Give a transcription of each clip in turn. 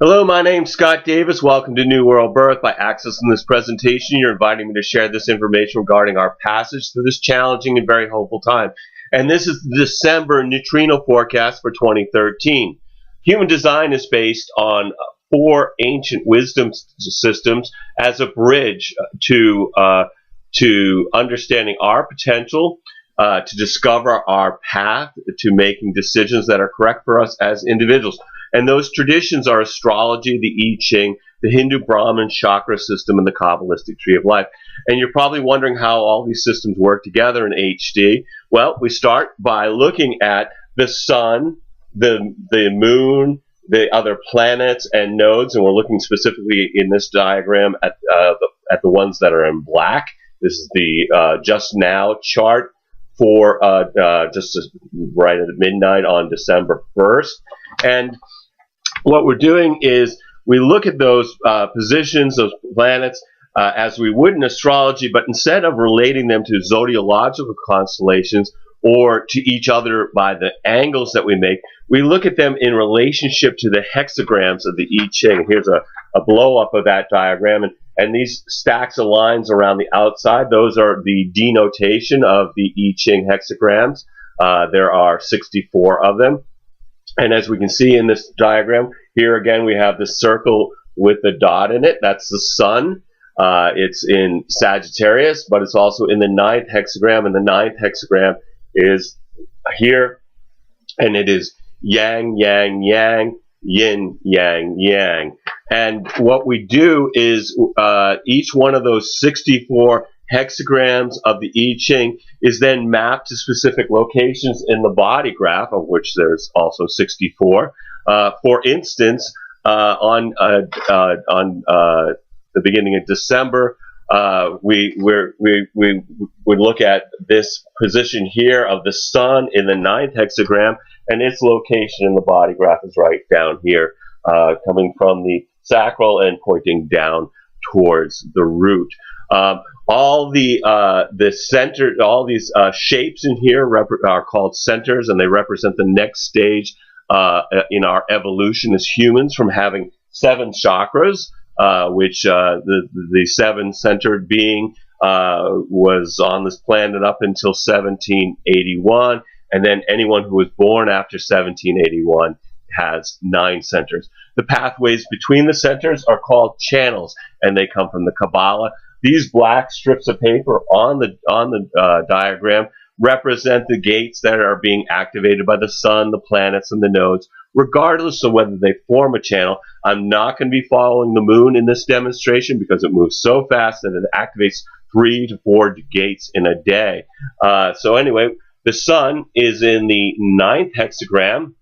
Hello, my name's Scott Davis. Welcome to New World Birth. By accessing this presentation, you're inviting me to share this information regarding our passage through this challenging and very hopeful time. And this is the December neutrino forecast for 2013. Human design is based on four ancient wisdom systems as a bridge to understanding our potential, to discover our path, to making decisions that are correct for us as individuals. And those traditions are astrology, the I Ching, the Hindu Brahmin chakra system, and the Kabbalistic tree of life. And you're probably wondering how all these systems work together in HD. Well, we start by looking at the sun, the moon, the other planets and nodes, and we're looking specifically in this diagram at the ones that are in black. This is the just now chart for just right at midnight on December 1st. And what we're doing is we look at those positions, those planets, as we would in astrology, but instead of relating them to zodiological constellations or to each other by the angles that we make, we look at them in relationship to the hexagrams of the I Ching. Here's a blow-up of that diagram, and these stacks of lines around the outside, those are the denotation of the I Ching hexagrams. There are 64 of them. And as we can see in this diagram, here again we have the circle with the dot in it. That's the sun. It's in Sagittarius, but it's also in the 9th hexagram, and the 9th hexagram is here, and it is yang, yang, yang, yin, yang, yang. And what we do is each one of those 64 hexagrams of the I Ching is then mapped to specific locations in the body graph, of which there's also 64. For instance, on the beginning of December, we would look at this position here of the sun in the 9th hexagram, and its location in the body graph is right down here, coming from the sacral and pointing down towards the root. All the center, all these shapes in here are called centers, and they represent the next stage in our evolution as humans, from having 7 chakras, which the 7-centered being was on this planet up until 1781, and then anyone who was born after 1781 has 9 centers. The pathways between the centers are called channels, and they come from the Kabbalah. These black strips of paper on the diagram represent the gates that are being activated by the sun, the planets, and the nodes, regardless of whether they form a channel. I'm not going to be following the moon in this demonstration because it moves so fast that it activates 3 to 4 gates in a day. So anyway, the sun is in the 9th hexagram,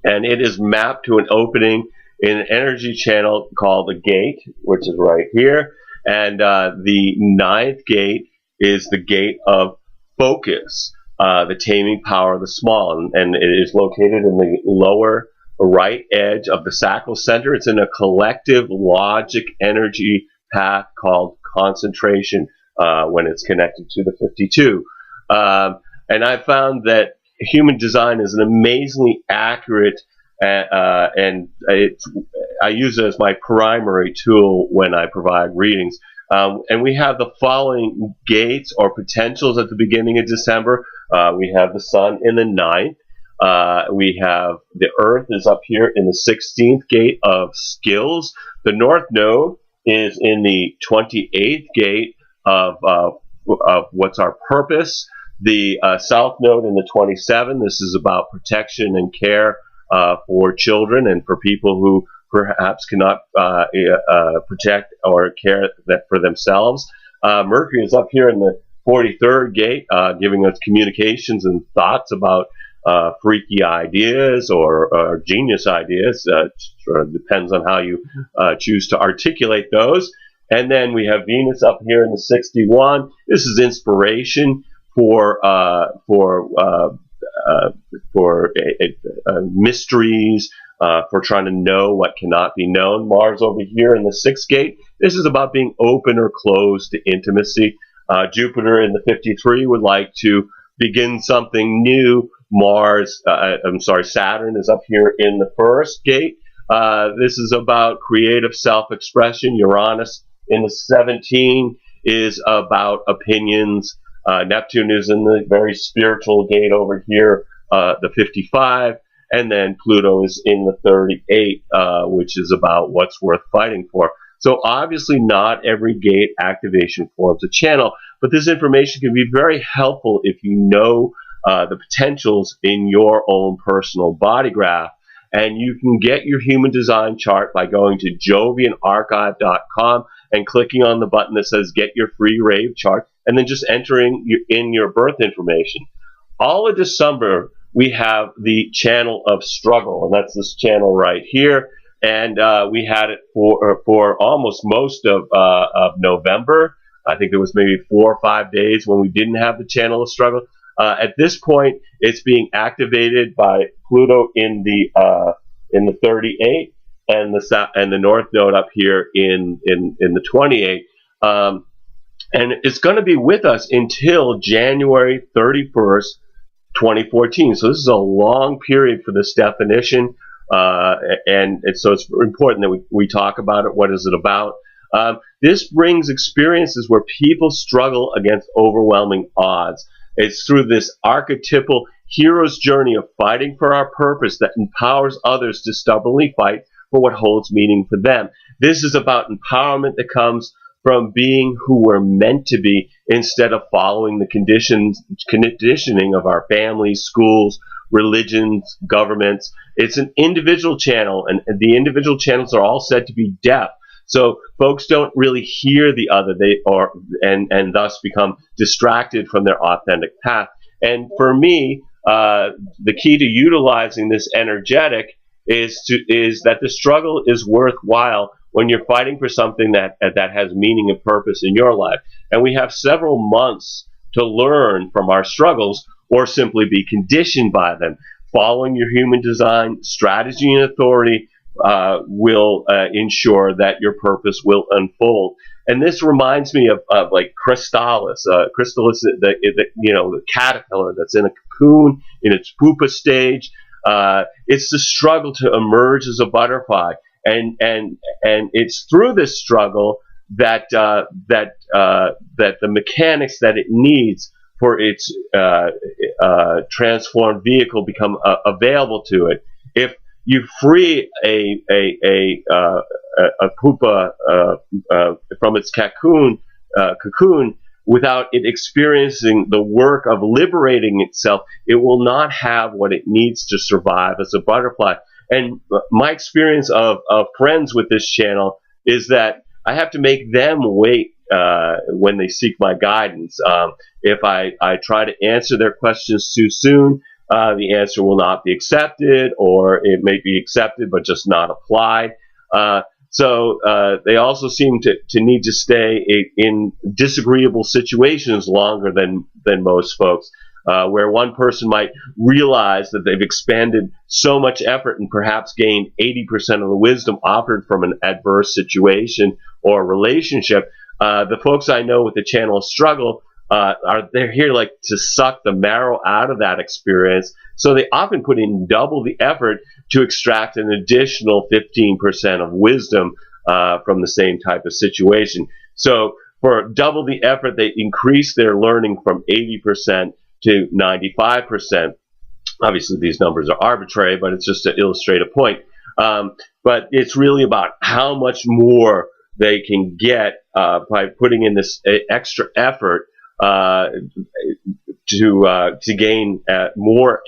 and it is mapped to an opening in an energy channel called the gate, which is right here. And the 9th gate is the gate of focus, the taming power of the small, and it is located in the lower right edge of the sacral center. It's in a collective logic energy path called concentration when it's connected to the 52. And I found that human design is an amazingly accurate, and I use it as my primary tool when I provide readings. And we have the following gates or potentials at the beginning of December. We have the sun in the 9th. We have the earth is up here in the 16th gate of skills. The north node is in the 28th gate of what's our purpose. The south node in the 27th. This is about protection and care for children and for people who perhaps cannot protect or care for themselves. Mercury is up here in the 43rd gate, giving us communications and thoughts about freaky ideas or genius ideas. Sort of depends on how you choose to articulate those. And then we have Venus up here in the 61. This is inspiration for mysteries, for trying to know what cannot be known. Mars over here in the 6th gate. This is about being open or closed to intimacy. Jupiter in the 53 would like to begin something new. Saturn is up here in the 1st gate, This is about creative self-expression. Uranus in the 17 is about opinions. Neptune is in the very spiritual gate over here, the 55. And then Pluto is in the 38, which is about what's worth fighting for. So obviously not every gate activation forms a channel, but this information can be very helpful if you know the potentials in your own personal body graph. And you can get your human design chart by going to jovianarchive.com and clicking on the button that says get your free rave chart, and then just entering in your birth information. All of December, we have the channel of struggle, and that's this channel right here. And we had it for almost most of November. I think there was maybe 4 or 5 days when we didn't have the channel of struggle. At this point, it's being activated by Pluto in the 38 and the North Node up here in the 28. And it's going to be with us until January 31st, 2014. So this is a long period for this definition, and so it's important that we talk about it. What is it about? This brings experiences where people struggle against overwhelming odds. It's through this archetypal hero's journey of fighting for our purpose that empowers others to stubbornly fight for what holds meaning for them. This is about empowerment that comes from being who we're meant to be instead of following the conditioning of our families, schools, religions, governments. It's an individual channel, and the individual channels are all said to be deaf. So folks don't really hear the other, and thus become distracted from their authentic path. And for me, the key to utilizing this energetic is that the struggle is worthwhile when you're fighting for something that has meaning and purpose in your life. And we have several months to learn from our struggles, or simply be conditioned by them. Following your human design strategy and authority will ensure that your purpose will unfold. And this reminds me of like Chrysalis. Chrysalis, the caterpillar that's in a cocoon in its pupa stage. It's the struggle to emerge as a butterfly, and it's through this struggle that the mechanics that it needs for its transformed vehicle become available to it. If you free a pupa from its cocoon without it experiencing the work of liberating itself, it will not have what it needs to survive as a butterfly. And my experience of friends with this channel is that I have to make them wait when they seek my guidance. If I try to answer their questions too soon, the answer will not be accepted, or it may be accepted but just not applied. So they also seem to need to stay in disagreeable situations longer than most folks, where one person might realize that they've expended so much effort and perhaps gained 80% of the wisdom offered from an adverse situation or relationship. The folks I know with the channel of struggle, they're here like to suck the marrow out of that experience. So they often put in double the effort to extract an additional 15% of wisdom from the same type of situation. So for double the effort, they increase their learning from 80% to 95%. Obviously, these numbers are arbitrary, but it's just to illustrate a point. But it's really about how much more they can get by putting in this extra effort to gain more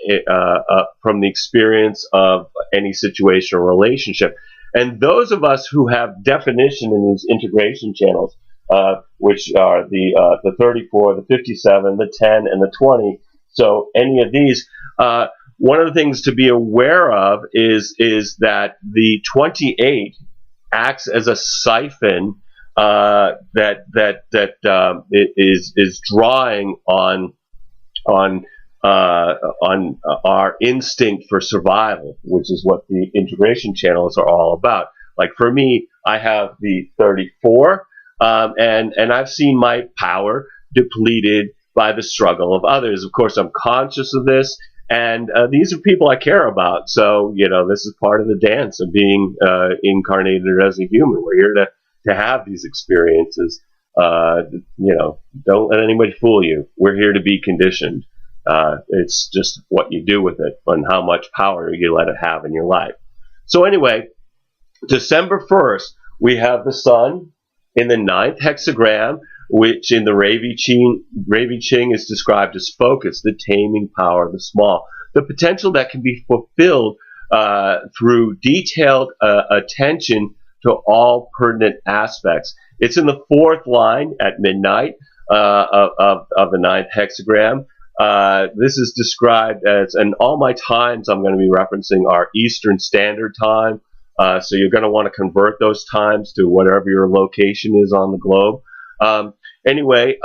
from the experience of any situation or relationship. And those of us who have definition in these integration channels, which are the 34, the 57, the 10, and the 20, so any of these, one of the things to be aware of is that the 28 acts as a siphon that is drawing on our instinct for survival, which is what the integration channels are all about. Like for me, I have the 34, and I've seen my power depleted by the struggle of others. Of course, I'm conscious of this, And these are people I care about. So, this is part of the dance of being incarnated as a human. We're here to have these experiences. Don't let anybody fool you. We're here to be conditioned. It's just what you do with it and how much power you let it have in your life. So anyway, December 1st, we have the sun in the 9th hexagram, which in the Ravi Ching is described as focus, the taming power of the small. The potential that can be fulfilled through detailed attention to all pertinent aspects. It's in the 4th line at midnight of the 9th hexagram. This is described as, and all my times I'm going to be referencing are Eastern Standard Time. So you're going to want to convert those times to whatever your location is on the globe. Anyway,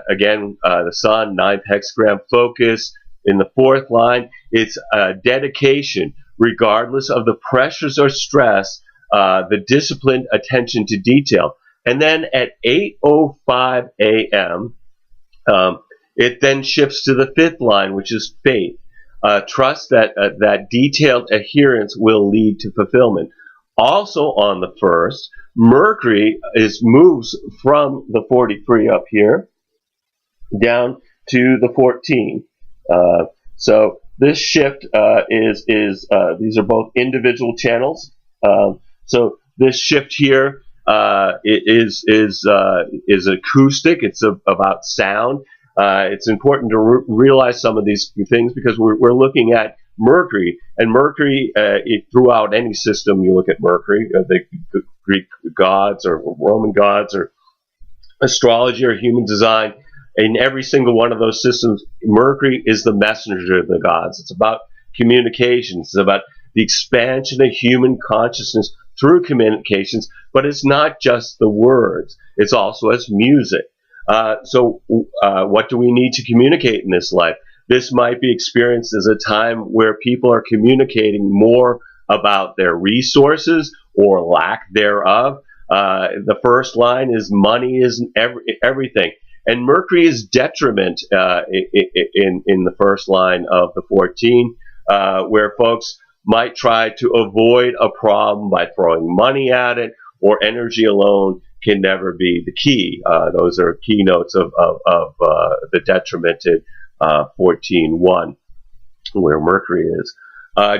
again, the sun, 9th hexagram, focus in the 4th line. It's dedication, regardless of the pressures or stress, the disciplined attention to detail. And then at 8:05 a.m., it then shifts to the 5th line, which is faith. Trust that detailed adherence will lead to fulfillment. Also on the 1st, Mercury moves from the 43 up here down to the 14. So this shift these are both individual channels. So this shift here is acoustic. It's about sound. It's important to realize some of these things because we're looking at Mercury, and Mercury throughout any system you look at Mercury, the Greek gods or Roman gods or astrology or human design, in every single one of those systems, Mercury is the messenger of the gods. It's about communications. It's about the expansion of human consciousness through communications, but it's not just the words. It's also as music. So what do we need to communicate in this life? This might be experienced as a time where people are communicating more about their resources or lack thereof. The first line is money is everything. And Mercury is detriment in the first line of the 14, where folks might try to avoid a problem by throwing money at it, or energy alone can never be the key. Those are keynotes of the detrimented 14.1, where Mercury is.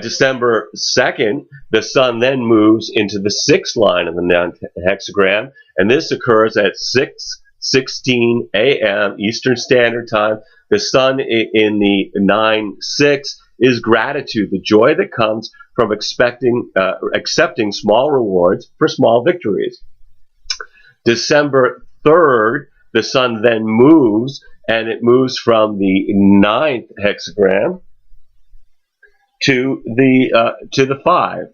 December 2nd, the sun then moves into the 6th line of the 9th hexagram, and this occurs at 6:16 a.m. Eastern Standard Time. The sun in the 9-6 is gratitude, the joy that comes from accepting small rewards for small victories. December 3rd, the sun then moves, and it moves from the 9th hexagram to the 5,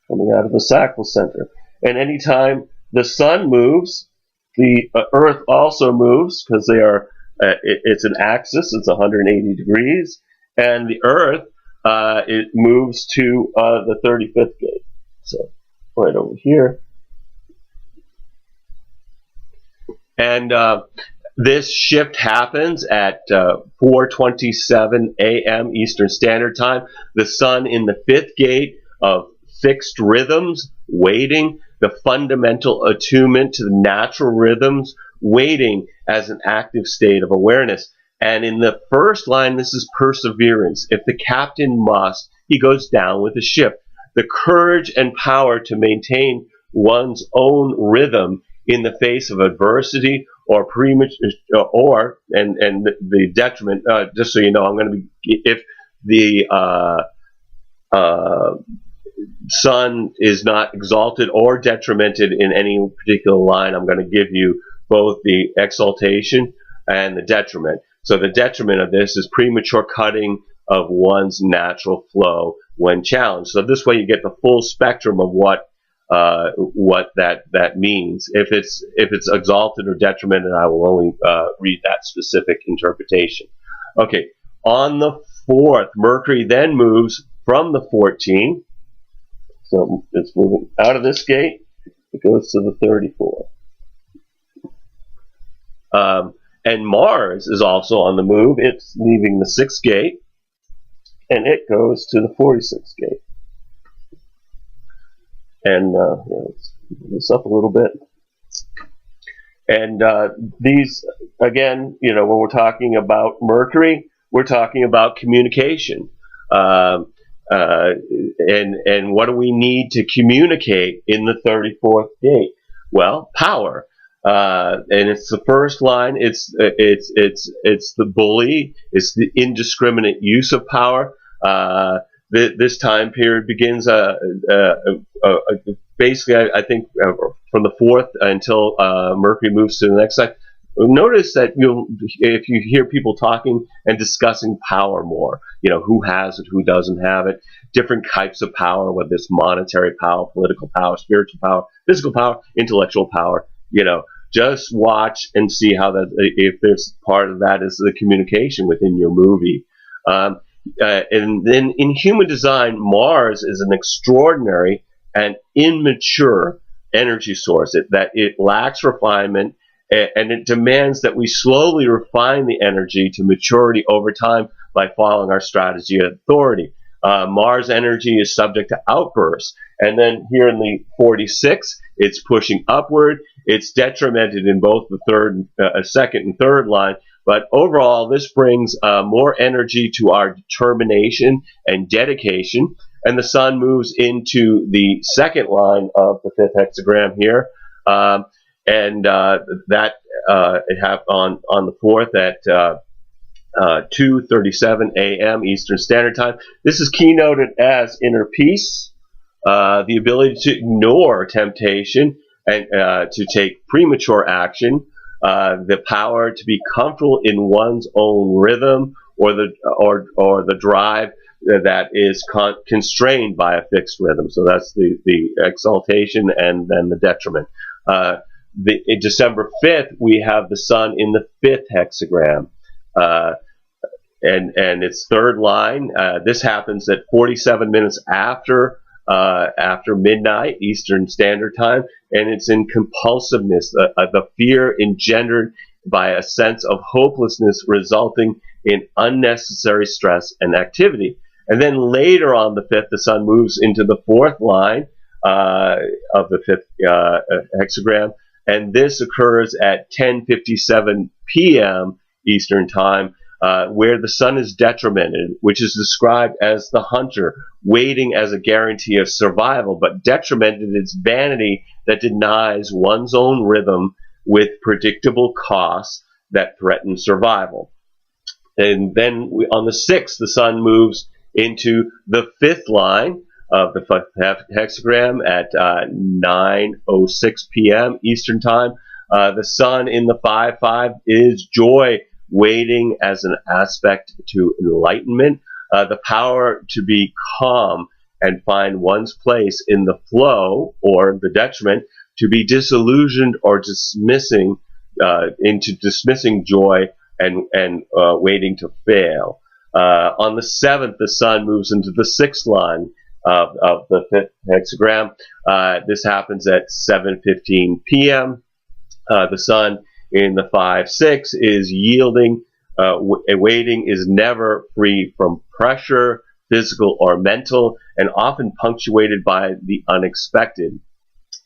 coming out of the sacral center. And anytime the sun moves, the Earth also moves, because they are. It's an axis. It's 180 degrees, and the Earth it moves to the 35th gate. So right over here, and this shift happens at 4:27 a.m. Eastern Standard Time. The sun in the 5th gate of fixed rhythms, waiting, the fundamental attunement to the natural rhythms, waiting as an active state of awareness. And in the first line, this is perseverance. If the captain must, he goes down with the ship. The courage and power to maintain one's own rhythm in the face of adversity or the detriment. Just so you know, I'm going to be, if the sun is not exalted or detrimented in any particular line, I'm going to give you both the exaltation and the detriment. So the detriment of this is premature cutting of one's natural flow when challenged. So this way you get the full spectrum of what that means. If it's exalted or detrimented, I will only read that specific interpretation. Okay, on the 4th, Mercury then moves from the 14. So it's moving out of this gate. It goes to the 34. And Mars is also on the move. It's leaving the 6th gate, and it goes to the 46th gate. And let's move this up a little bit. And these, again, when we're talking about Mercury, we're talking about communication. And what do we need to communicate in the 34th gate? Well, power. And it's the first line. It's the bully. It's the indiscriminate use of power. This time period begins basically, I think, from the 4th until Mercury moves to the next side. Notice that if you hear people talking and discussing power more, who has it, who doesn't have it, different types of power, whether it's monetary power, political power, spiritual power, physical power, intellectual power, just watch and see how that, if there's part of that is the communication within your movie. And then in human design, Mars is an extraordinary and immature energy source. It lacks refinement, and it demands that we slowly refine the energy to maturity over time by following our strategy of authority. Mars energy is subject to outbursts. And then here in the 46, it's pushing upward. It's detrimented in both the second and third line. But overall, this brings more energy to our determination and dedication. And the Sun moves into the second line of the 5th hexagram here. And that it have on the 4th at 2:37 a.m. Eastern Standard Time. This is keynoted as inner peace, the ability to ignore temptation and to take premature action, the power to be comfortable in one's own rhythm, or the drive that is constrained by a fixed rhythm. So that's the exaltation and then the detriment. In December 5th, we have the Sun in the 5th hexagram. And its third line. This happens at 47 minutes after midnight Eastern Standard Time, and it's in compulsiveness, the fear engendered by a sense of hopelessness resulting in unnecessary stress and activity. And then later on the 5th, the Sun moves into the 4th line of the 5th hexagram, and this occurs at 10:57 p.m. Eastern Time, where the Sun is detrimented, which is described as the hunter waiting as a guarantee of survival, but detrimented its vanity that denies one's own rhythm with predictable costs that threaten survival. And then on the 6th, the Sun moves into the 5th line of the 5th hexagram at 9:06 p.m. Eastern Time. The Sun in the 5-5 is joy, waiting as an aspect to enlightenment, the power to be calm and find one's place in the flow, or the detriment to be disillusioned or dismissing joy and waiting to fail. On the 7th, the Sun moves into the 6th line of the 5th hexagram. This happens at 7:15 p.m. The Sun in the 5-6 is yielding. Waiting is never free from pressure, physical or mental, and often punctuated by the unexpected.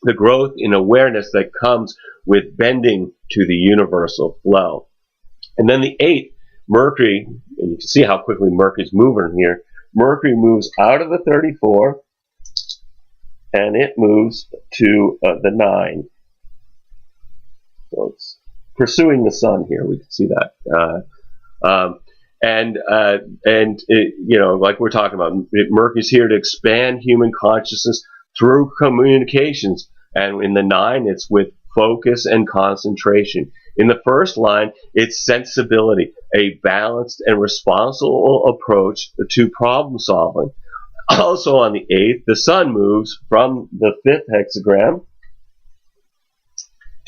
The growth in awareness that comes with bending to the universal flow. And then the 8th, Mercury, and you can see how quickly Mercury's moving here. Mercury moves out of the 34, and it moves to the 9. So it's pursuing the Sun here. We can see that. Like we're talking about, Mercury's here to expand human consciousness through communications. And in the 9, it's with focus and concentration. In the first line, it's sensibility, a balanced and responsible approach to problem solving. Also on the 8th, the Sun moves from the 5th hexagram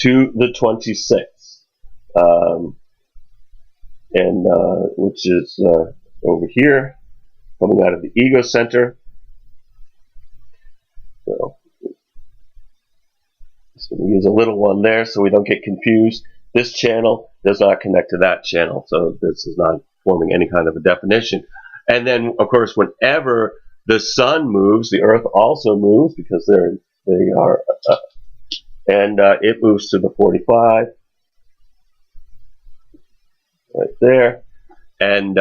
to the 26th, which is over here, coming out of the ego center. So just going to use a little one there so we don't get confused. This channel does not connect to that channel, so this is not forming any kind of a definition. And then, of course, whenever the sun moves, the Earth also moves because they are, and it moves to the 45 right there. And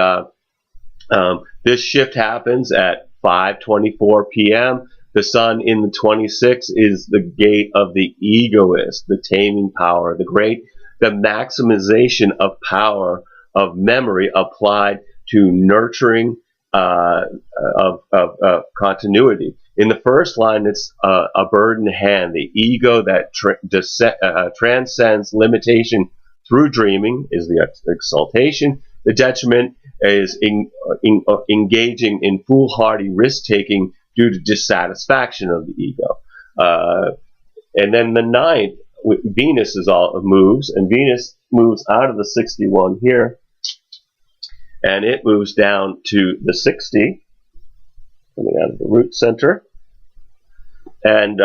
this shift happens at 5:24 p.m. The sun in the 26 is the gate of the egoist, the taming power, the maximization of power of memory applied to nurturing of continuity. In the first line, it's a bird in hand, the ego that transcends limitation through dreaming is the exaltation. The detriment is engaging in foolhardy risk-taking due to dissatisfaction of the ego. And then the ninth, Venus moves, and Venus moves out of the 61 here, and it moves down to the 60, coming out of the root center. And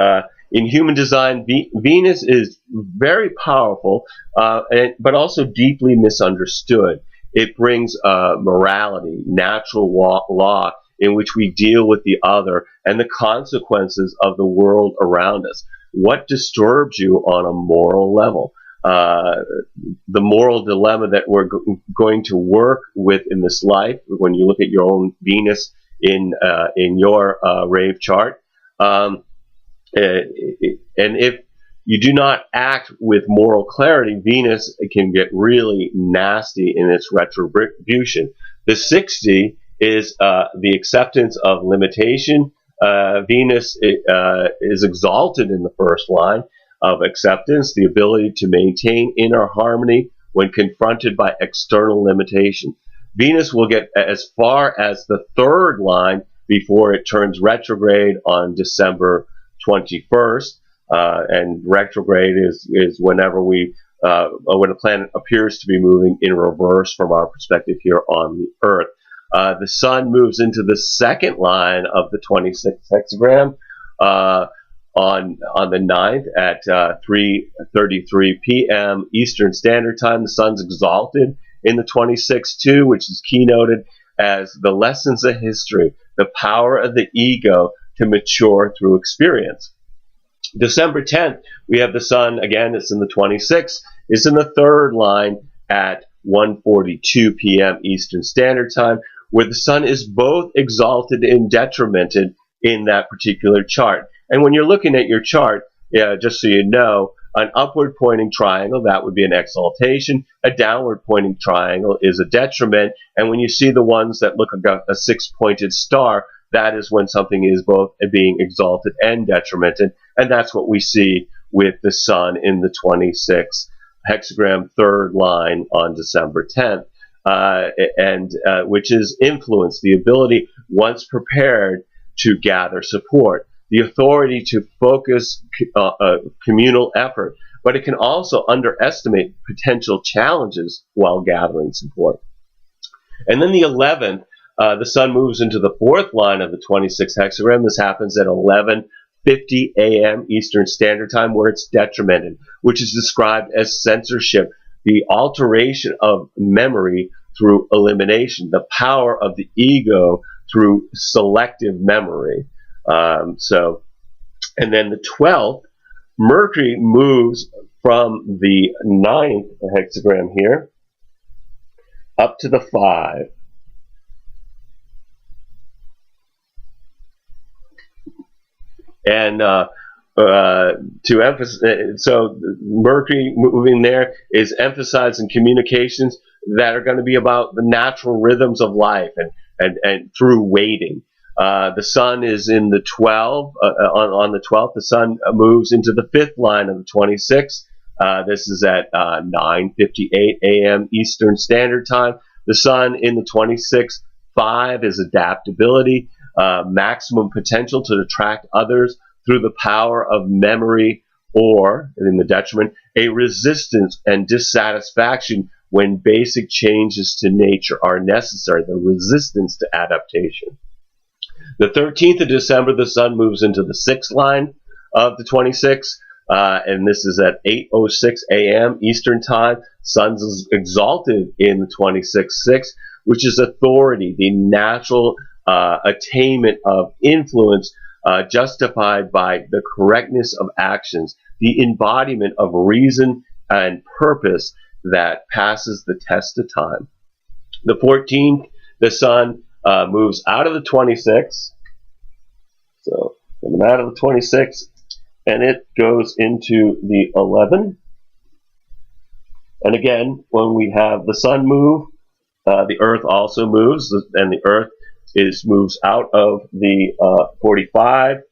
in human design, Venus is very powerful, but also deeply misunderstood. It brings morality, natural law in which we deal with the other, and the consequences of the world around us. What disturbs you on a moral level? The moral dilemma that we're going to work with in this life, when you look at your own Venus in your rave chart, and if you do not act with moral clarity, Venus can get really nasty in its retribution. The 60 is the acceptance of limitation. Venus is exalted in the first line of acceptance, the ability to maintain inner harmony when confronted by external limitation. Venus will get as far as the third line before it turns retrograde on December 21st. And retrograde is whenever when a planet appears to be moving in reverse from our perspective here on the Earth. The sun moves into the second line of the 26th hexagram on the 9th at 3:33 p.m. Eastern Standard Time. The sun's exalted in the 26th too, which is keynoted as the lessons of history, the power of the ego to mature through experience. December 10th, we have the sun, again, it's in the 26th, it's in the third line at 1:42 p.m. Eastern Standard Time, where the sun is both exalted and detrimented in that particular chart. And when you're looking at your chart, just so you know, an upward pointing triangle, that would be an exaltation. A downward pointing triangle is a detriment. And when you see the ones that look like a six-pointed star, that is when something is both being exalted and detrimented. And that's what we see with the sun in the 26th hexagram third line on December 10th, which is influence, the ability, once prepared, to gather support, the authority to focus communal effort, but it can also underestimate potential challenges while gathering support. And then the 11th, the sun moves into the fourth line of the 26th hexagram. This happens at 11:50 a.m. Eastern Standard Time, where it's detrimented, which is described as censorship, the alteration of memory through elimination, the power of the ego through selective memory. And then the 12th, Mercury moves from the 9th hexagram here up to the 5. And to emphasize, so Mercury moving there is emphasizing communications that are going to be about the natural rhythms of life and through waiting. The sun is in the 12, on the 12th, the sun moves into the fifth line of the 26th. This is at 9:58 a.m. Eastern Standard Time. The sun in the 26th, 5 is adaptability, maximum potential to attract others through the power of memory, or, in the detriment, a resistance and dissatisfaction when basic changes to nature are necessary, the resistance to adaptation. The 13th of December, the sun moves into the 6th line of the 26th. and this is at 8:06 a.m. Eastern Time. Sun's is exalted in the 26.6, which is authority, the natural attainment of influence justified by the correctness of actions, the embodiment of reason and purpose that passes the test of time. The 14th, the sun moves out of the 26, so coming out of the 26, and it goes into the 11. And again, when we have the sun move, the earth also moves, and the earth moves out of the 45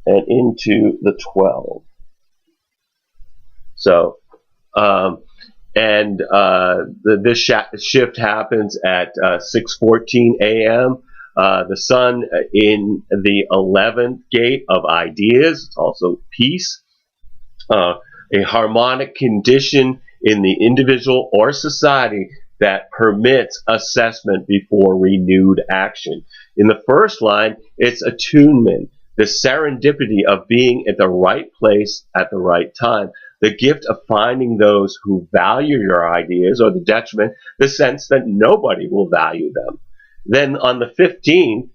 and into the 12. So, this shift happens at 6:14 a.m. The sun in the 11th gate of ideas, it's also peace, a harmonic condition in the individual or society that permits assessment before renewed action. In the first line, it's attunement, the serendipity of being at the right place at the right time, the gift of finding those who value your ideas, or the detriment, the sense that nobody will value them. Then on the 15th,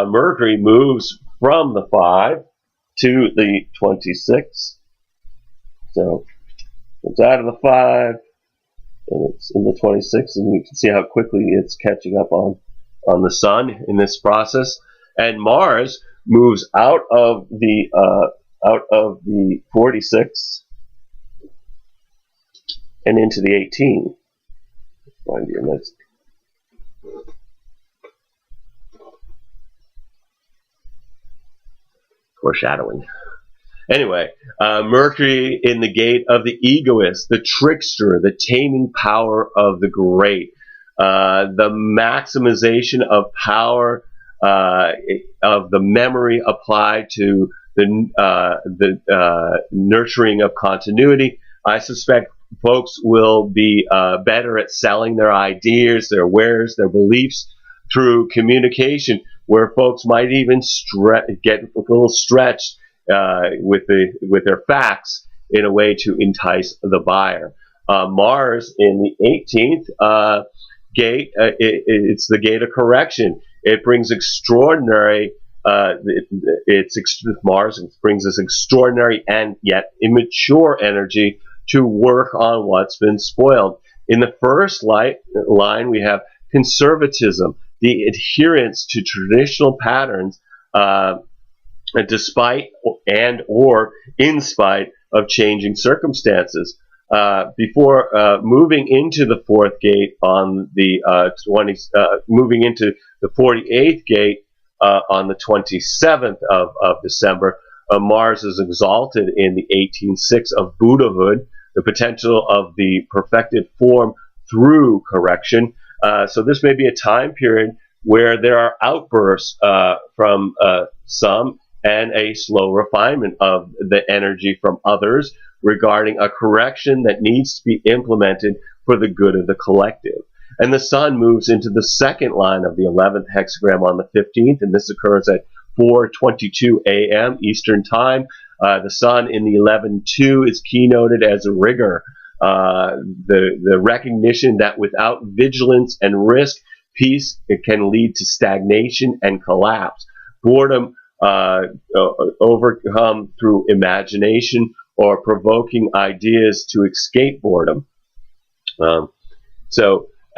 Mercury moves from the 5 to the 26. So it's out of the 5, and it's in the 26, and you can see how quickly it's catching up on the sun in this process. And Mars moves out of the 46 and into the 18. Find your next. Foreshadowing. Anyway, Mercury in the gate of the egoist, the trickster, the taming power of the great, the maximization of power of the memory applied to the nurturing of continuity. I suspect folks will be better at selling their ideas, their wares, their beliefs through communication, where folks might even get a little stretched with their facts in a way to entice the buyer. Mars in the 18th gate, it's the gate of correction. It brings extraordinary. Mars brings this extraordinary and yet immature energy to work on what's been spoiled. In the first line, we have conservatism, the adherence to traditional patterns, despite and or in spite of changing circumstances. Before moving into the fourth gate on the moving into the 48th gate on the 27th of December, Mars is exalted in the 18.6 of Buddhahood, the potential of the perfected form through correction. So this may be a time period where there are outbursts from some and a slow refinement of the energy from others regarding a correction that needs to be implemented for the good of the collective. And the sun moves into the second line of the 11th hexagram on the 15th, and this occurs at 4:22 a.m. Eastern Time. The sun in the 11.2 is keynoted as a rigor, the recognition that without vigilance and risk, peace it can lead to stagnation and collapse. Boredom overcome through imagination or provoking ideas to escape boredom.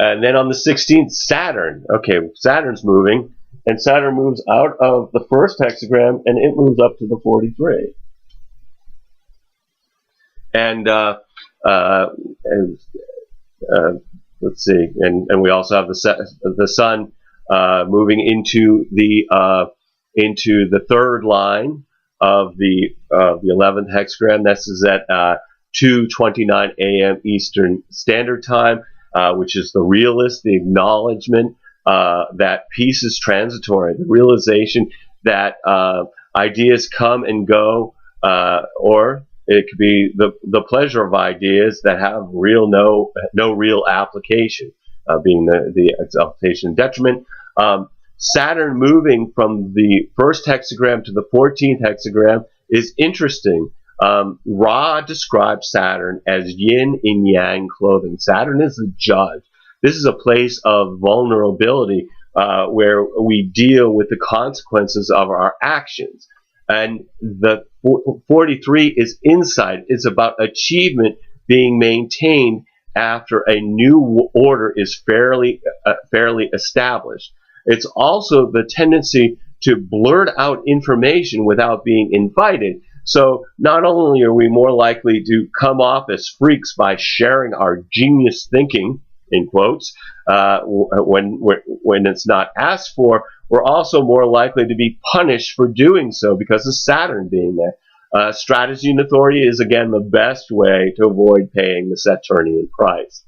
And then on the 16th, Saturn. Okay, Saturn's moving, and Saturn moves out of the first hexagram, and it moves up to the 43. And let's see, and we also have the sun moving into the third line of the 11th hexagram. This is at 2:29 a.m. Eastern Standard Time, which is the realist, the acknowledgement that peace is transitory, the realization that ideas come and go, or it could be the pleasure of ideas that have no real application, being the exaltation and detriment. Saturn moving from the first hexagram to the 14th hexagram is interesting. Ra describes Saturn as yin and yang clothing. Saturn is the judge. This is a place of vulnerability where we deal with the consequences of our actions. And the 43 is insight. It's about achievement being maintained after a new order is fairly established. It's also the tendency to blurt out information without being invited. So not only are we more likely to come off as freaks by sharing our genius thinking, in quotes, when it's not asked for, we're also more likely to be punished for doing so because of Saturn being there. Strategy and authority is, again, the best way to avoid paying the Saturnian price.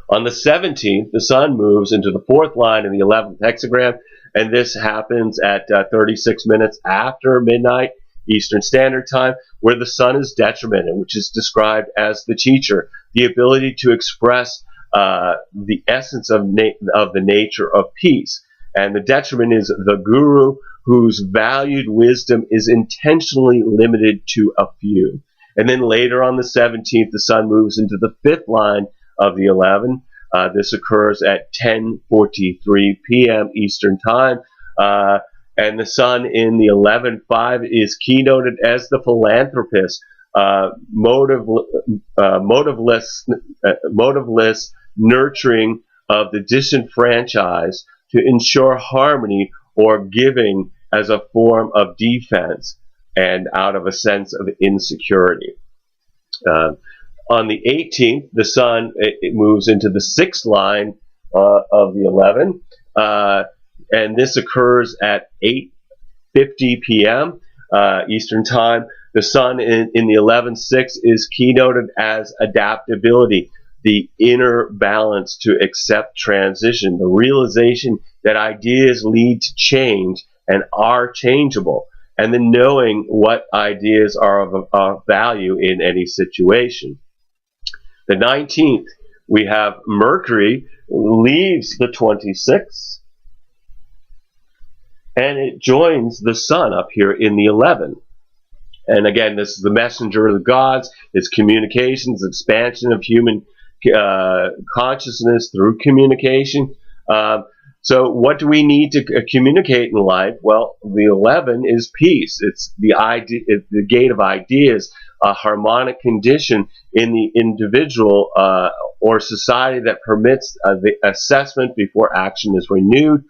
On the 17th, the Sun moves into the fourth line in the 11th hexagram, and this happens at 36 minutes after midnight Eastern Standard Time, where the Sun is detrimented, which is described as the teacher, the ability to express the essence of the nature of peace. And the detriment is the guru, whose valued wisdom is intentionally limited to a few. And then later on the 17th, the Sun moves into the fifth line of the 11. This occurs at 10:43 p.m. Eastern Time. And the Sun in the 11.5 is keynoted as the philanthropist, motiveless nurturing of the disenfranchised to ensure harmony, or giving as a form of defense and out of a sense of insecurity. On the 18th, the Sun it moves into the sixth line of the 11, and this occurs at 8:50 p.m. Eastern Time. The Sun in the 11.6 is keynoted as adaptability, the inner balance to accept transition, the realization that ideas lead to change and are changeable, and then knowing what ideas are of value in any situation. The 19th, we have Mercury leaves the 26th, and it joins the Sun up here in the 11. And again, this is the messenger of the gods. It's communications, expansion of human consciousness through communication. So what do we need to communicate in life? Well, the 11 is peace. It's the idea, the gate of ideas, a harmonic condition in the individual or society that permits the assessment before action is renewed.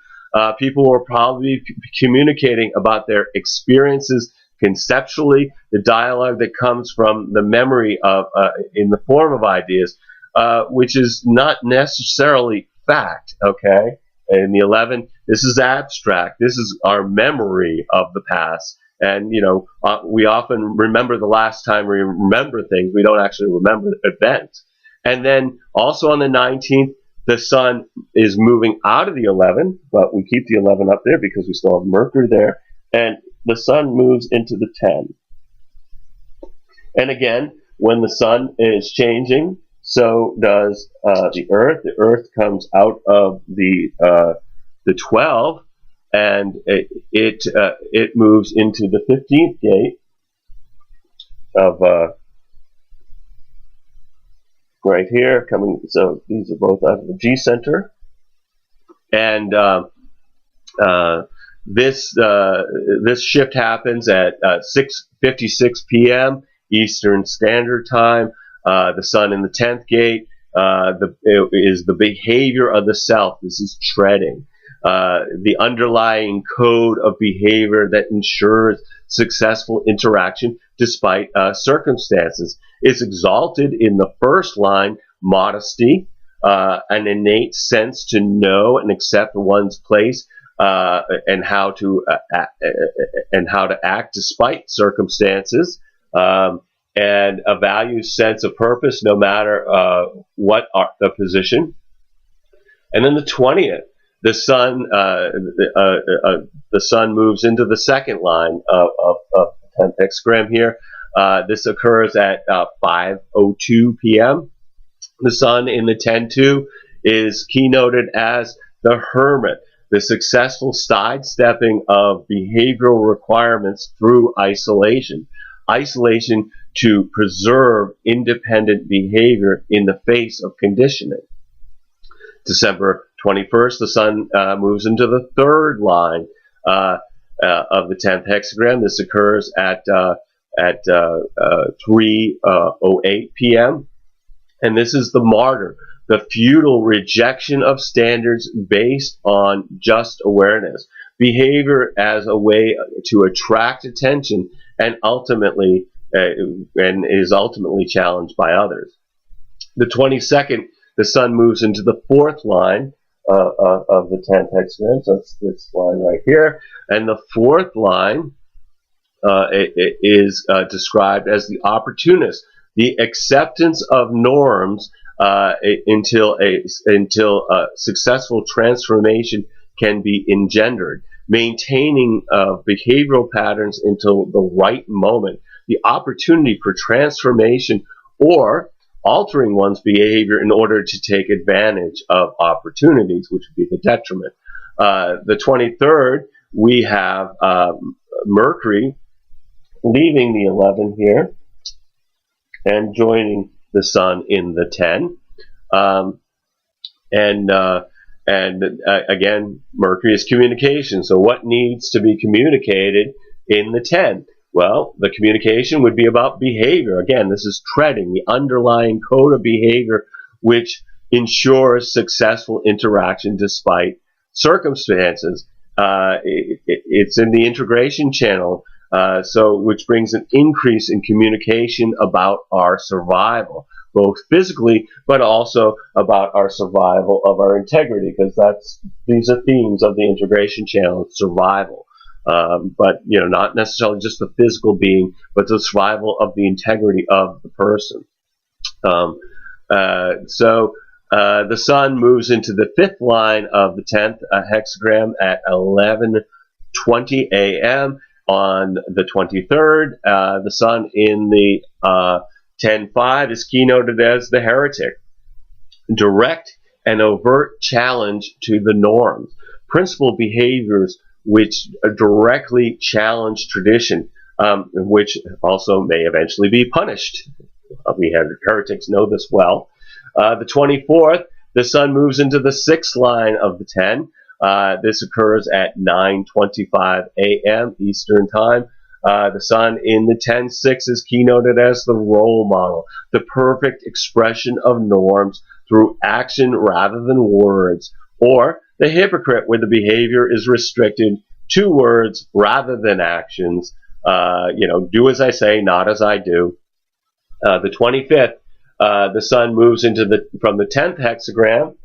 People will probably be communicating about their experiences conceptually, the dialogue that comes from the memory of in the form of ideas, which is not necessarily fact, okay? In the 11, this is abstract. This is our memory of the past. And, you know, we often remember the last time we remember things. We don't actually remember events. And then also on the 19th, the Sun is moving out of the 11, but we keep the 11 up there because we still have Mercury there. And the Sun moves into the 10. And again, when the Sun is changing, so does the Earth. The Earth comes out of the 12, and it moves into the 15th gate of right here. Coming, so these are both out of the G center, and this shift happens at 6:56 p.m. Eastern Standard Time. The Sun in the 10th gate is the behavior of the self. This is treading. The underlying code of behavior that ensures successful interaction despite circumstances. It's exalted in the first line, modesty, an innate sense to know and accept one's place and how to act despite circumstances. And a value sense of purpose no matter what the position. And then the 20th, the Sun moves into the second line of the 10th hexagram here. This occurs at 5:02 p.m. The Sun in the 10-2 is keynoted as the Hermit, the successful sidestepping of behavioral requirements through isolation. isolation to preserve independent behavior in the face of conditioning. December 21st, the sun moves into the third line of the 10th hexagram. This occurs at 3:08 p.m. And this is the martyr, the futile rejection of standards based on just awareness, behavior as a way to attract attention and ultimately is ultimately challenged by others. The 22nd, the sun moves into the fourth line of the 10th hexagram, so it's this line right here, and the fourth line it is described as the opportunist, the acceptance of norms until a successful transformation can be engendered, maintaining behavioral patterns until the right moment, the opportunity for transformation or altering one's behavior in order to take advantage of opportunities, which would be the detriment. The 23rd, we have Mercury leaving the 11 here and joining the sun in the 10. Again, Mercury is communication. So what needs to be communicated in the 10? Well, the communication would be about behavior. Again, this is treading, the underlying code of behavior which ensures successful interaction despite circumstances. It's in the integration channel, which brings an increase in communication about our survival, both physically, but also about our survival of our integrity, because these are themes of the integration channel: survival. But not necessarily just the physical being, but the survival of the integrity of the person. The sun moves into the fifth line of the 10th hexagram at 11:20 a.m. on the 23rd. The sun in the 10:5 is keynoted as the heretic, direct and overt challenge to the norms, principal behaviors which directly challenge tradition, which also may eventually be punished. We have heretics know this well. The 24th, the sun moves into the sixth line of the 10. This occurs at 9:25 a.m. Eastern Time. The sun in the 10:6 is keynoted as the role model, the perfect expression of norms through action rather than words, or the hypocrite, where the behavior is restricted to words rather than actions. Do as I say, not as I do. The 25th, the sun moves from the 10th hexagram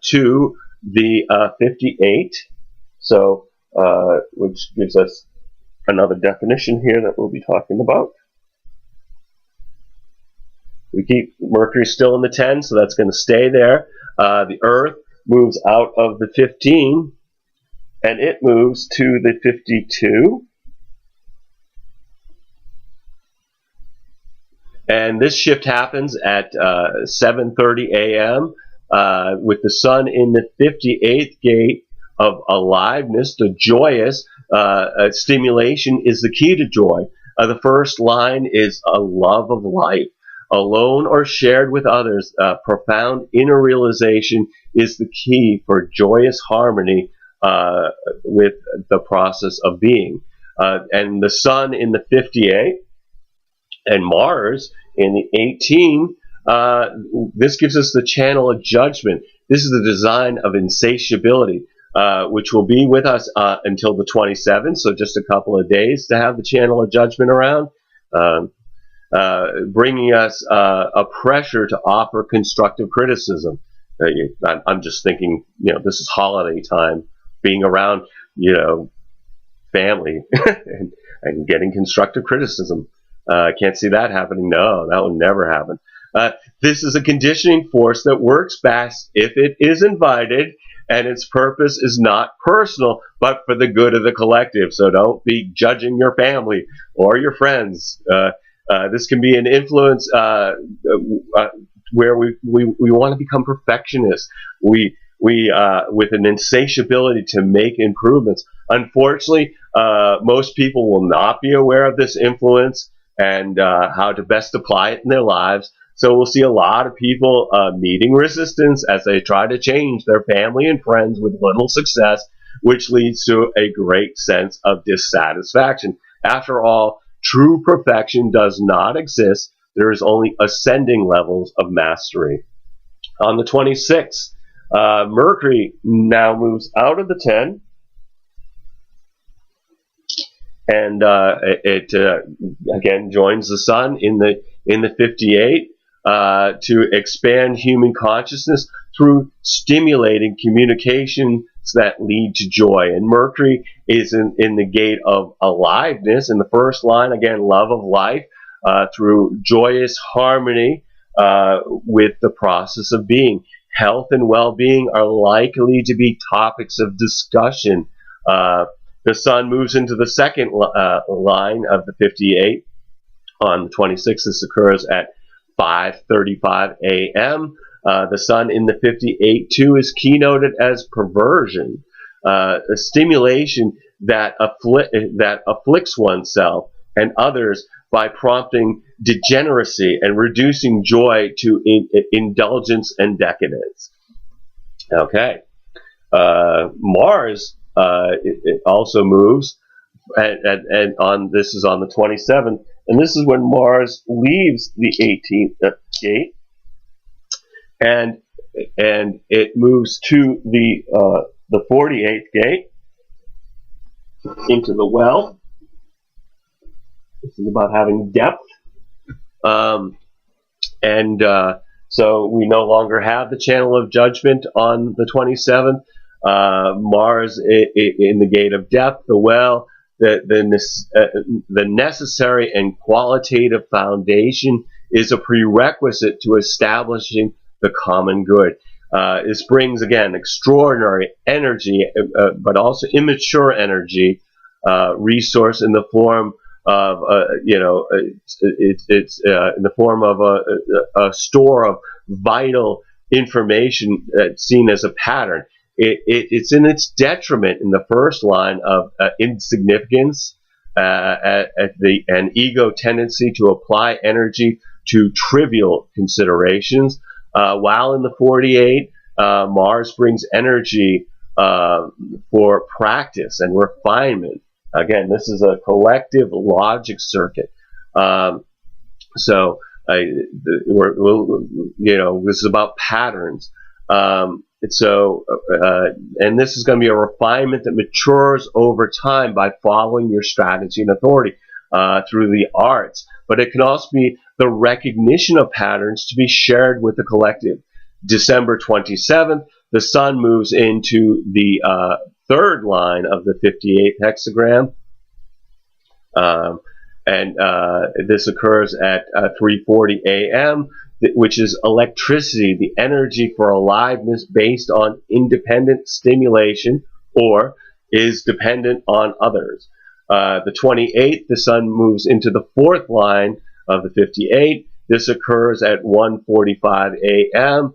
to the 58, which gives us another definition here that we'll be talking about. We keep Mercury still in the 10, so that's going to stay there. The Earth moves out of the 15, and it moves to the 52. And this shift happens at 7:30 a.m. With the sun in the 58th gate of aliveness. The joyous stimulation is the key to joy. The first line is a love of life. Alone or shared with others, profound inner realization is the key for joyous harmony with the process of being. And the sun in the 58 and Mars in the 18, this gives us the channel of judgment. This is the design of insatiability, which will be with us until the 27th, so just a couple of days to have the channel of judgment around, bringing us a pressure to offer constructive criticism. I'm just thinking, this is holiday time, being around, family and getting constructive criticism. Can't see that happening. No, that will never happen. This is a conditioning force that works best if it is invited and its purpose is not personal, but for the good of the collective. So don't be judging your family or your friends. This can be an influence where we want to become perfectionists. We with an insatiability to make improvements. Unfortunately, most people will not be aware of this influence and how to best apply it in their lives. So we'll see a lot of people meeting resistance as they try to change their family and friends with little success, which leads to a great sense of dissatisfaction. After all, true perfection does not exist. There is only ascending levels of mastery. On the 26th, Mercury now moves out of the 10, and it again joins the Sun in the 58 to expand human consciousness through stimulating communications that lead to joy. And Mercury is in the gate of aliveness. In the first line, again, love of life through joyous harmony with the process of being. Health and well-being are likely to be topics of discussion. The Sun moves into the second line of the 58 on the 26th. This occurs at 5:35 a.m. The Sun in the 58 too is keynoted as perversion, a stimulation that afflicts oneself and others by prompting degeneracy and reducing joy to indulgence and decadence. Okay, Mars it also moves, and on this is on the 27th, and this is when Mars leaves the 18th gate, and it moves to the 48th gate into the well. This is about having depth, so we no longer have the channel of judgment on the 27th. Mars in the gate of depth, the well, the necessary and qualitative foundation is a prerequisite to establishing the common good. This brings, again, extraordinary energy, but also immature energy, resource in the form of, it's in the form of a store of vital information seen as a pattern. It's in its detriment in the first line of insignificance, an ego tendency to apply energy to trivial considerations, while in the 48, Mars brings energy for practice and refinement. Again, this is a collective logic circuit. This is about patterns. And this is going to be a refinement that matures over time by following your strategy and authority through the arts. But it can also be the recognition of patterns to be shared with the collective. December 27th, the Sun moves into the third line of the 58th hexagram. This occurs at 3:40 a.m., which is electricity, the energy for aliveness based on independent stimulation or is dependent on others. The 28th, the Sun moves into the fourth line of the 58. This occurs at 1:45 a.m.,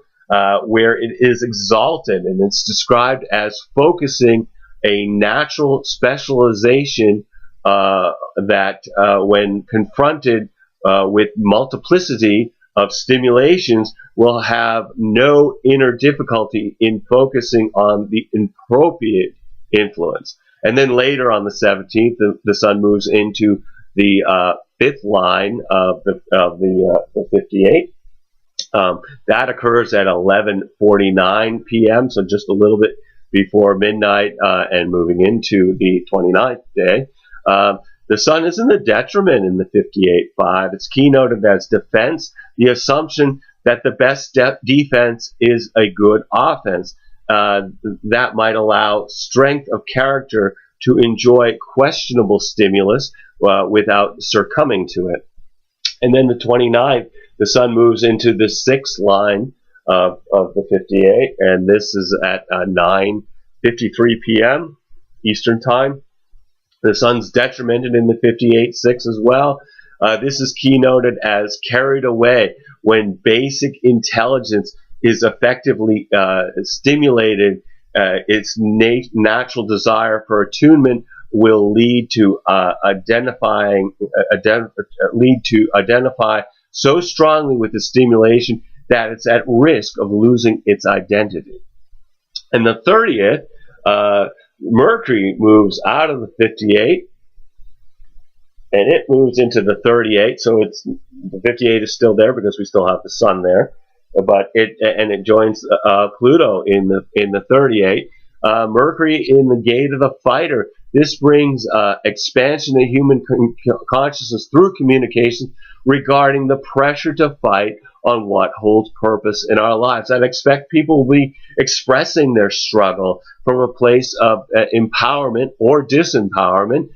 where it is exalted, and it's described as focusing a natural specialization that when confronted with multiplicity of stimulations will have no inner difficulty in focusing on the appropriate influence. And then later on the 17th, the Sun moves into the fifth line of the 58. That occurs at 11:49 p.m., so just a little bit before midnight, and moving into the 29th day. The Sun is in the detriment in the 58.5. It's keynoted as defense, the assumption that the best defense is a good offense. That might allow strength of character to enjoy questionable stimulus without succumbing to it. And then the 29th, the Sun moves into the sixth line of the 58, and this is at 9:53 p.m. Eastern Time. The Sun's detrimented in the 58.6 as well. This is keynoted as carried away when basic intelligence is effectively stimulated, its natural desire for attunement will lead to identify so strongly with the stimulation that it's at risk of losing its identity. And the 30th, Mercury moves out of the 58 and it moves into the 38. So it's the 58 is still there because we still have the sun there, but it joins Pluto in the 38. Mercury in the gate of the fighter. This brings expansion of human consciousness through communication regarding the pressure to fight on what holds purpose in our lives. I'd expect people will be expressing their struggle from a place of empowerment or disempowerment.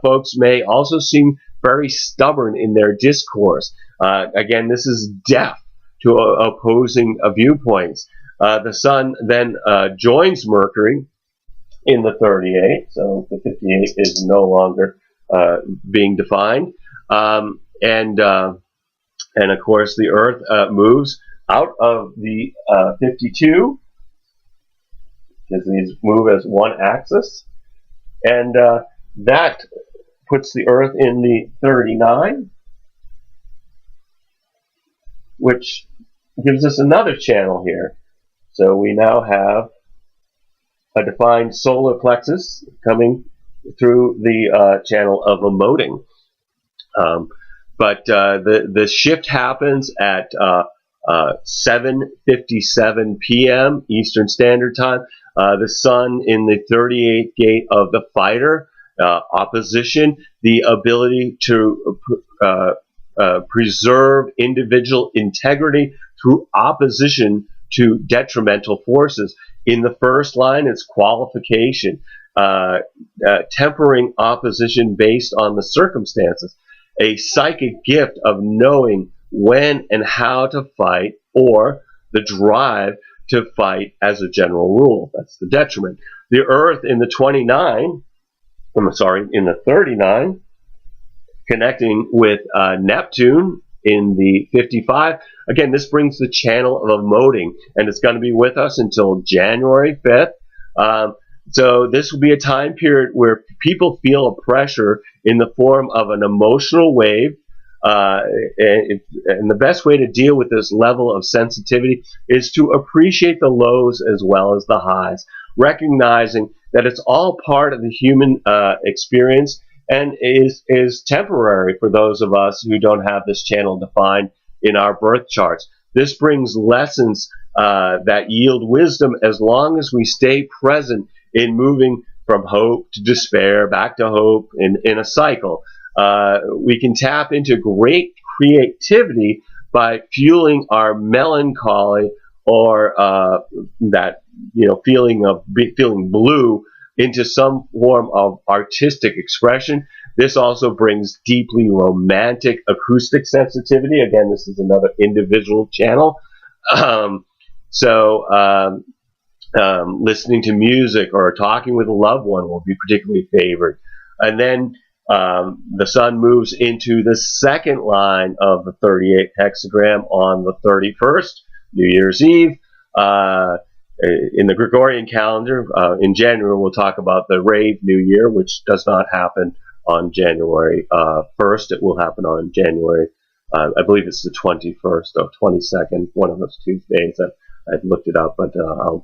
Folks may also seem very stubborn in their discourse. Again, this is deaf to opposing viewpoints. The sun then joins Mercury in the 38, so the 58 is no longer being defined. And of course, the Earth moves out of the 52, because these move as one axis, and that puts the Earth in the 39, which gives us another channel here. So we now have a defined solar plexus coming through the channel of emoting. But the shift happens at 7:57 p.m. Eastern Standard Time. The sun in the 38th gate of the fighter, opposition, the ability to preserve individual integrity through opposition to detrimental forces. In the first line, it's qualification, tempering opposition based on the circumstances, a psychic gift of knowing when and how to fight, or the drive to fight as a general rule. That's the detriment. The Earth in the 39, connecting with Neptune in the 55. Again, this brings the channel of emoting, and it's going to be with us until January 5th. So this will be a time period where people feel a pressure in the form of an emotional wave. And the best way to deal with this level of sensitivity is to appreciate the lows as well as the highs, recognizing that it's all part of the human experience and is temporary for those of us who don't have this channel defined in our birth charts. This brings lessons that yield wisdom as long as we stay present in moving from hope to despair, back to hope in a cycle. We can tap into great creativity by fueling our melancholy or that feeling of feeling blue into some form of artistic expression. This also brings deeply romantic acoustic sensitivity. Again, this is another individual channel. Listening to music or talking with a loved one will be particularly favored. And then the sun moves into the second line of the 38th hexagram on the 31st, New Year's Eve. In the Gregorian calendar, in January, we'll talk about the Rave New Year, which does not happen on January 1st. It will happen on January, I believe it's the 21st or 22nd, one of those two days. I've looked it up, but I'll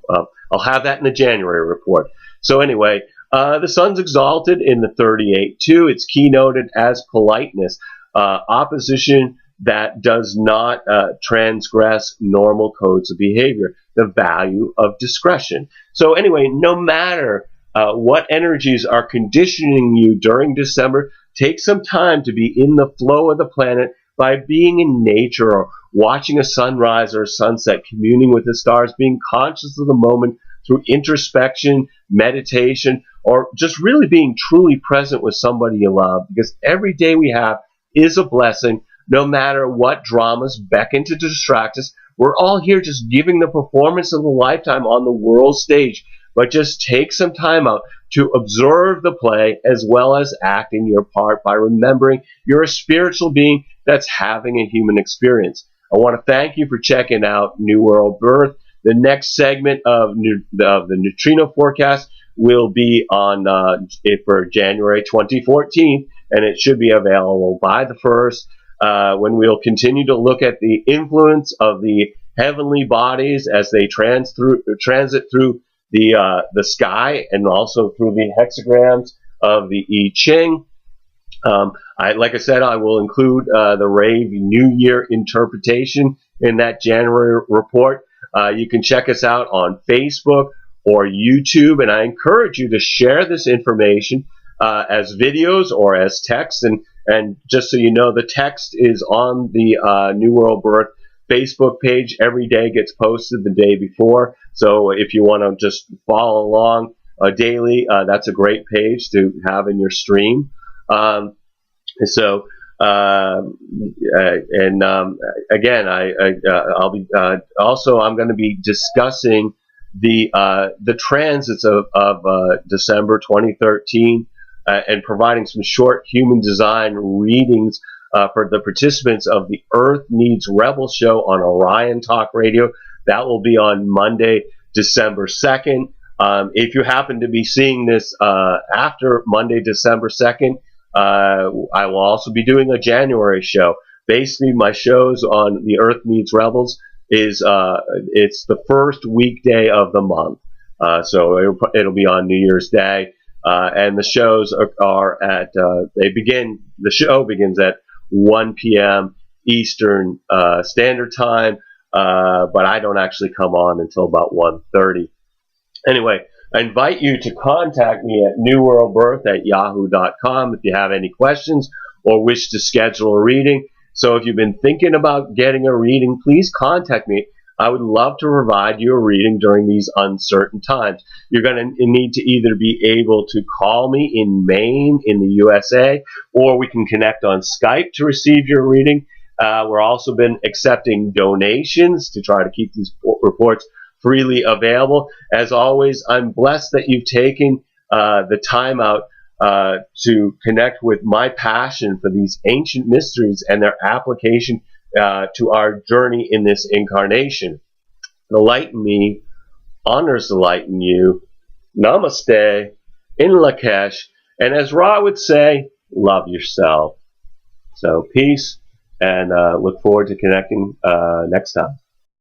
have that in the January report. So anyway, the sun's exalted in the 38 too. It's keynoted as politeness, opposition that does not transgress normal codes of behavior, the value of discretion. So anyway, no matter what energies are conditioning you during December, take some time to be in the flow of the planet by being in nature or watching a sunrise or a sunset, communing with the stars, being conscious of the moment through introspection, meditation, or just really being truly present with somebody you love, because every day we have is a blessing, no matter what dramas beckon to distract us. We're all here just giving the performance of a lifetime on the world stage, but just take some time out to observe the play as well as acting your part by remembering you're a spiritual being that's having a human experience. I want to thank you for checking out New World Birth. The next segment of the Neutrino Forecast will be on for January 2014, and it should be available by the 1st, when we'll continue to look at the influence of the heavenly bodies as they transit through the sky, and also through the hexagrams of the I Ching. Like I said, I will include the Rave New Year interpretation in that January report. You can check us out on Facebook or YouTube, and I encourage you to share this information as videos or as text. And just so you know, the text is on the New World Birth Facebook page. Every day gets posted the day before. So if you want to just follow along daily, that's a great page to have in your stream. Again, I'll be also, I'm going to be discussing the transits of December 2013 and providing some short human design readings for the participants of the Earth Needs Rebel show on Orion Talk Radio. That will be on Monday, December 2nd. If you happen to be seeing this after Monday, December 2nd, I will also be doing a January show. Basically, my shows on the Earth Needs Rebels is it's the first weekday of the month, so it'll be on New Year's Day, and the shows are at the show begins at 1 p.m. Eastern Standard Time, but I don't actually come on until about 1:30. Anyway, I invite you to contact me at newworldbirth@yahoo.com if you have any questions or wish to schedule a reading. So if you've been thinking about getting a reading, please contact me. I would love to provide you a reading during these uncertain times. You're going to need to either be able to call me in Maine in the USA, or we can connect on Skype to receive your reading. We're also been accepting donations to try to keep these reports freely available. As always, I'm blessed that you've taken the time out to connect with my passion for these ancient mysteries and their application to our journey in this incarnation. The light in me honors the light in you. Namaste, in Lakesh, and as Ra would say, love yourself. So peace, and look forward to connecting next time.